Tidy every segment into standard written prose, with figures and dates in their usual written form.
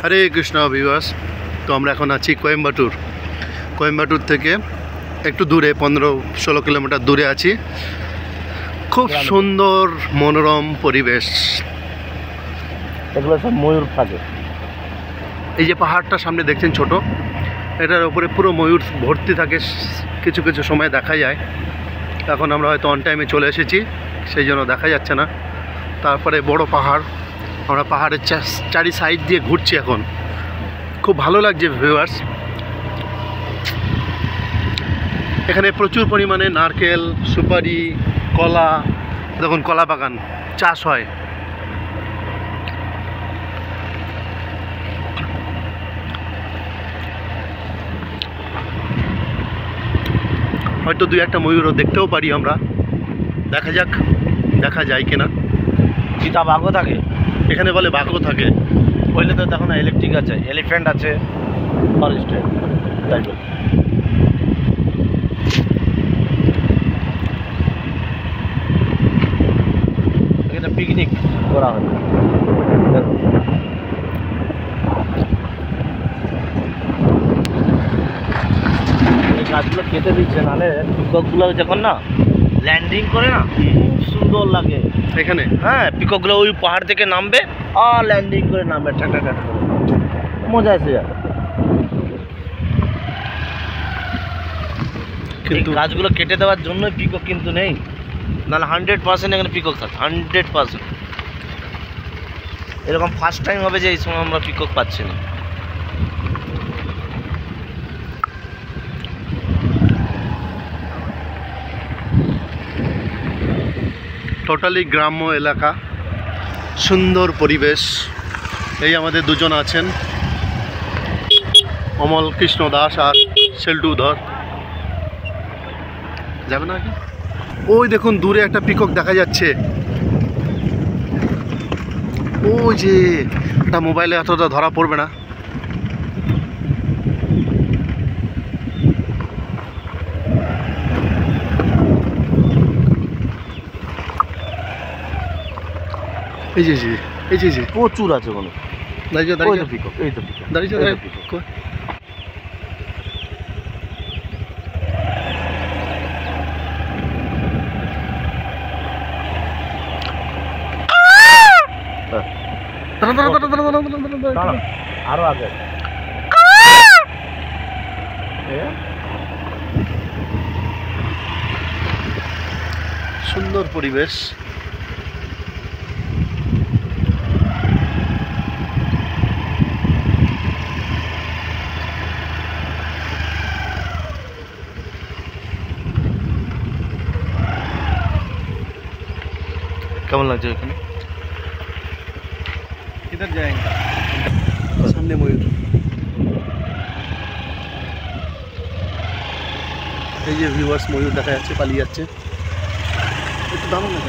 হরে Krishna viewers. তো আমরা এখন আছি কোয়েম্বাটুর। কোয়েম্বাটুর থেকে একটু দূরে 15-16 কিলোমিটার দূরে আছি। খুব সুন্দর মনোরম পরিবেশ। এগুলো সব ময়ূর থাকে। এই যে পাহাড়টা সামনে দেখছেন ছোট, এটার উপরে পুরো ময়ূর ভর্তি থাকে, কিছু কিছু সময় দেখা যায়। এখন আমরা হয়তো অন টাইমে চলে এসেছি, সেই জন্য দেখা যাচ্ছে না। তারপরে বড় পাহাড়, আমরা পাহাড়ের চারি সাইড দিয়ে ঘুরছি এখন। খুব ভালো লাগছে ভিউয়ার্স। এখানে প্রচুর পরিমাণে নারকেল, সুপারি, কলা, দেখুন কলা বাগান চাষ হয়। হয়তো দুই একটা ময়ূরও দেখতেও পারি আমরা, দেখা যাক দেখা যায় কিনা। চিতা বাঘও থাকে এখানে, বলে বাঘও থাকে। বললে তো দেখো না, ইলেকট্রিক আছে, এলিফ্যান্ট আছে, ফরেস্টে তাই বল। এখানে পিকনিক করা হয়। এই গাছগুলো কেটে দিচ্ছে, নাহলে পিককগুলো যখন না ল্যান্ডিং করে না, খুব সুন্দর লাগে এখানে হ্যাঁ। পিককগুলো ওই পাহাড় থেকে নামবে আর ল্যান্ডিং করে নামবে, ঠাটা ঠাটা করে, মজা এসে যাবে। কিন্তু গাছগুলো কেটে দেওয়ার জন্যই পিকক কিন্তু নেই, নাহলে 100% এখানে পিকক থাকে, 100%। এরকম ফার্স্ট টাইম হবে যে এই সময় আমরা পিকক পাচ্ছি না। টোটালি গ্রাম্য এলাকা, সুন্দর পরিবেশ। এই আমাদের দুজন আছেন, অমল কৃষ্ণ দাস আর সেল্টু ধর। যাবে না কি? ওই দেখুন দূরে একটা পিকক দেখা যাচ্ছে। ওই যে এটা মোবাইলে এতটা ধরা পড়বে না। এই যে এই যে প্রচুর আছে কোনো। দাঁড়িয়ে ওই তো পিকক, এই তো পিকক, দাঁড়িয়ে এই তো পিকক। আরো আগে সুন্দর পরিবেশ। কেমন লাগছে এখানে? किधर जाएंगे? सामने मयूर। এই যে ভিউয়ার্স, ময়ূর দেখা যাচ্ছে, পালিয়ে যাচ্ছে। একটু দাঁড়ান না,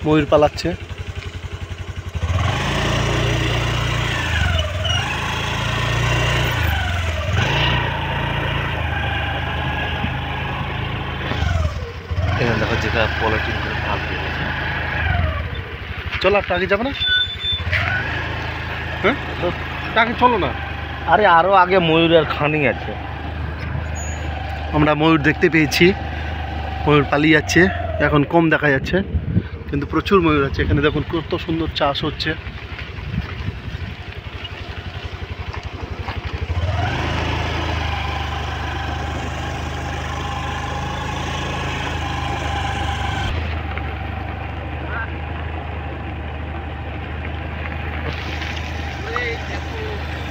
ময়ূর পালাচ্ছে। এখানে দেখো যেটা পলিটিক্স করে ভাগ হয়ে গেছে। চলো, আর আগে যাবে না? হ্যাঁ, তো আগে চলো না। আরে আরো আগে ময়ূরের খানি আছে। আমরা ময়ূর দেখতে পেয়েছি, ময়ূর পালিয়ে যাচ্ছে, এখন কম দেখা যাচ্ছে, কিন্তু প্রচুর ময়ূর আছে এখানে। দেখুন কত সুন্দর চাষ হচ্ছে।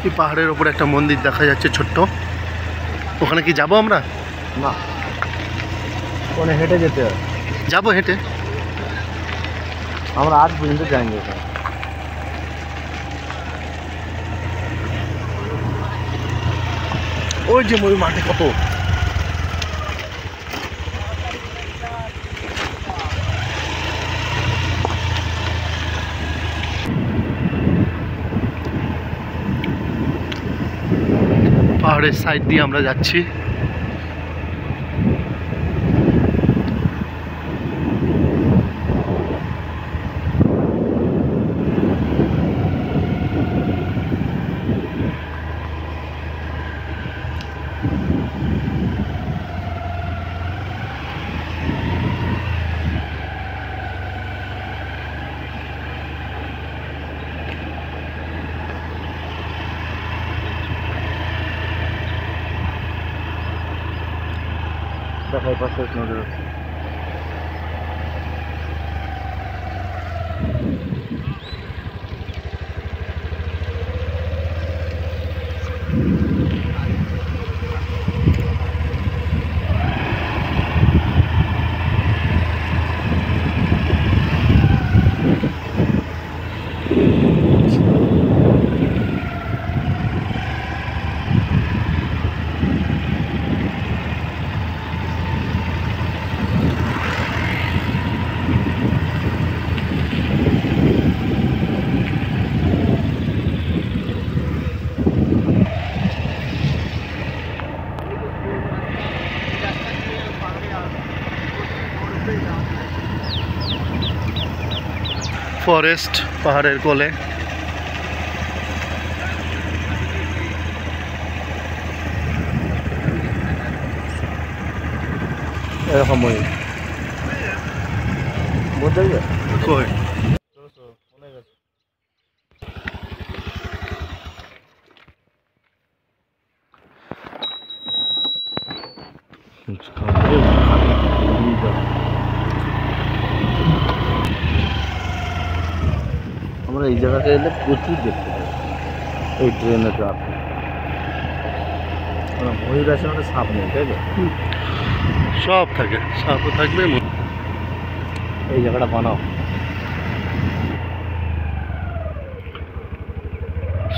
এই পাহাড়ের ওপরে একটা মন্দির দেখা যাচ্ছে ছোট্ট, ওখানে কি যাবো আমরা? না, ওখানে হেঁটে যেতে হবে। যাবো হেঁটে, আমরা আজ পর্যন্ত যাইনি ওখানে। ওই যে ময়ূর মাঠে কত। পাহাড়ের সাইড দিয়ে আমরা যাচ্ছি। দেখাই পাশে নজর ফরেস্ট পাহাড়ের কোলে। এরকম ময়ূর বোঝা যায় কই আমরা এই জায়গাতে এলে প্রচুর দেখতে পাই এই ট্রেনের ট্রাক ময়ূর আছে মানে সাপ নেই তাই তো সব থাকে, সাপও থাকবে। এই জায়গাটা বানাও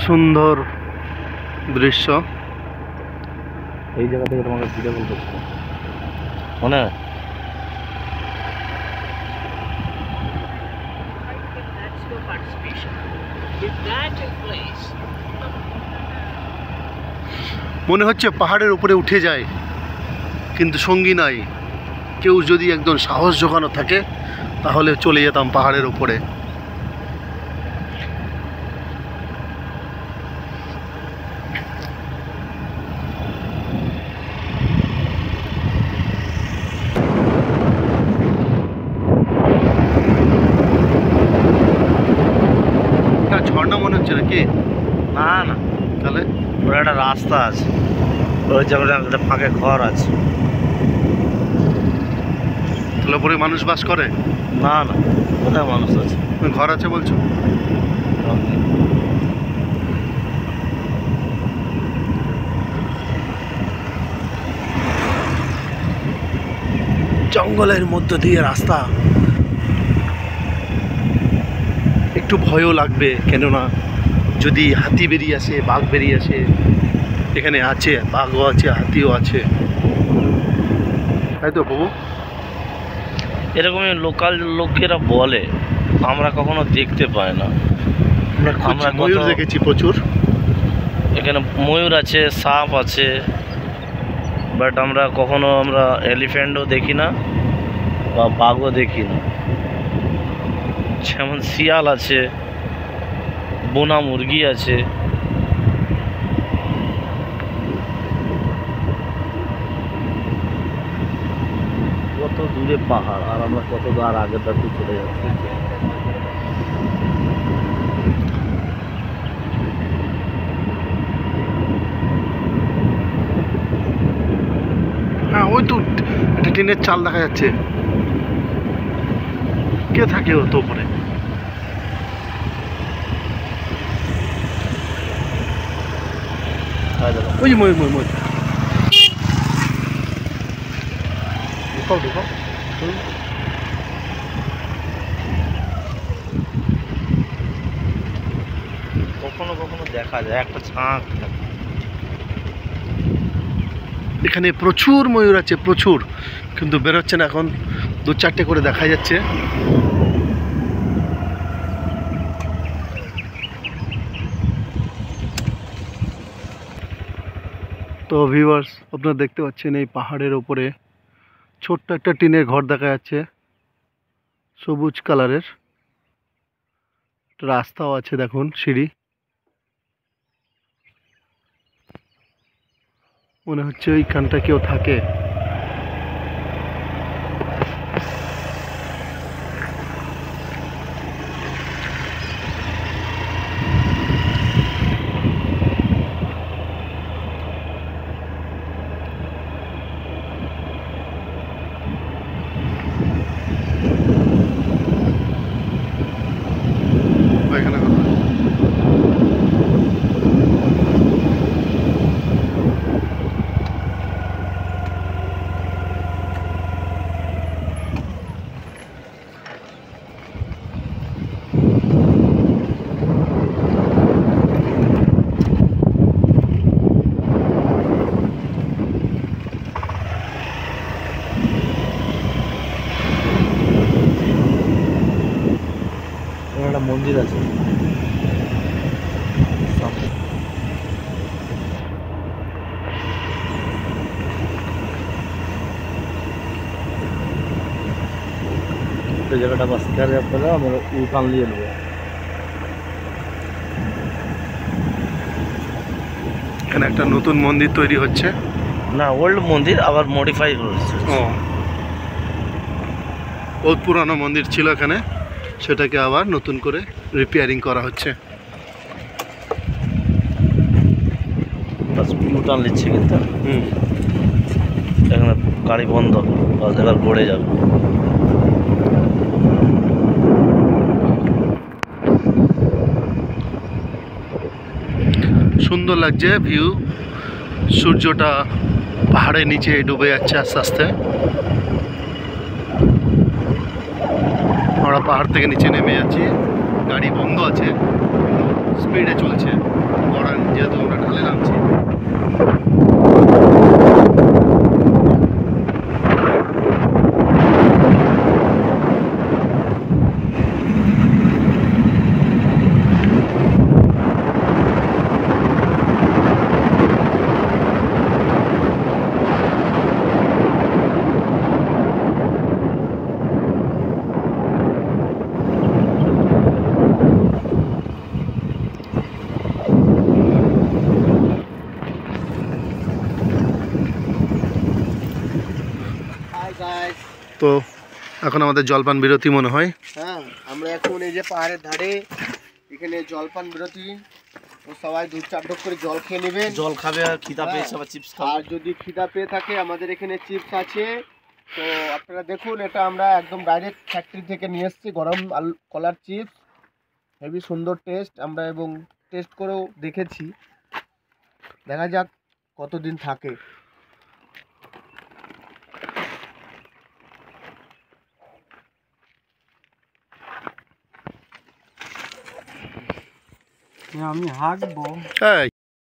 সুন্দর দৃশ্য। এই জায়গা থেকে তোমাকে ভিডিও কল করছি মনে হয় মনে হচ্ছে পাহাড়ের উপরে উঠে যায়, কিন্তু সঙ্গী নাই। কেউ যদি একজন সাহস জোগানো থাকে তাহলে চলে যেতাম পাহাড়ের উপরে। ঝর্ণা মনে হচ্ছে নাকি? না না তাহলে ওর একটা রাস্তা আছে, ওই জায়গাটা একটা ফাঁকে ঘর আছে। তাহলে উপরে মানুষ বাস করে? না না কোথায় মানুষ আছে? ঘর আছে বলছো? জঙ্গলের মধ্য দিয়ে রাস্তা, একটু ভয়ও লাগবে, কেননা যদি হাতি বেরিয়ে আসে, বাঘ বেরিয়ে আসে। এখানে আছে বাঘও আছে, হাতিও আছে, তাই তো বাবু? এরকমই লোকাল লোকেরা বলে, আমরা কখনো দেখতে পাই না। আমরা ময়ূর দেখেছি প্রচুর, এখানে ময়ূর আছে, সাপ আছে, বাট আমরা কখনো এলিফ্যান্টও দেখি না বা বাঘও দেখি না। যেমন শিয়াল আছে, বোনা মুরগি আছে। কত দূরে পাহাড়, আর আমরা কত আর আগের দাঁড়িয়ে চলে যাচ্ছি। হ্যাঁ ওই তো একটা টিনের চাল দেখা যাচ্ছে। কে থাকে ও তো উপরে? ওই যে ময়ূর, ময়ূর, ময়ূর। ঢুকাও, ঢুকাও। কখনো কখনো দেখা যায় একটা ছাঁক। এখানে প্রচুর ময়ূর আছে, প্রচুর, কিন্তু বেরোচ্ছে না এখন। 2-4টে করে দেখা যাচ্ছে। তো ভিউয়ার্স, আপনারা দেখতে পাচ্ছেন এই পাহাড়ের ওপরে ছোট্ট একটা টিনের ঘর দেখা যাচ্ছে, সবুজ কালারের। রাস্তাও আছে, দেখুন সিঁড়ি। মনে হচ্ছে ওইখানটা কেউ থাকে। মন্দির আছে। এই জায়গাটা বাস করে আপনারা আমরা উঠান নিয়ে নেবো। এখানে একটা নতুন মন্দির তৈরি হচ্ছে। না, ওল্ড মন্দির আবার মডিফাই হয়েছে। ও, বহুত পুরানো মন্দির ছিল এখানে, সেটাকে আবার নতুন করে রিপেয়ারিং করা হচ্ছে। বাস উঠান নিচ্ছে কিন্তু হুম, এখানে গাড়ি বন্ধ, বাস এবার গড়ে যাবে। সুন্দর লাগছে ভিউ। সূর্যটা পাহাড়ের নিচে ডুবে যাচ্ছে আস্তে আস্তে। আমরা পাহাড় থেকে নিচে নেমে যাচ্ছি, গাড়ি বন্ধ আছে, স্পিডে চলছে গড়ান, যেহেতু আমরা ঢালে নামছি। তো এখন আমাদের জলপান বিরতি মনে হয়। হ্যাঁ, আমরা এখন এই যে পাহাড়ের ধারে এখানে জলপান বিরতি, তো সবাই 2-4 ঢোক করে জল খেয়ে নেবেন। জল খাবে আর খিদা পেয়েছে আবার চিপস আর খাবে। যদি খিদা পেয়ে থাকে আমাদের এখানে চিপস আছে। তো আপনারা দেখুন, এটা আমরা একদম ডাইরেক্ট ফ্যাক্টরি থেকে নিয়ে এসেছি, গরম আলু কলার চিপস, হেভি সুন্দর টেস্ট। আমরা এবং টেস্ট করেও দেখেছি, দেখা যাক কতদিন থাকে। আমি হাঁটবো। এই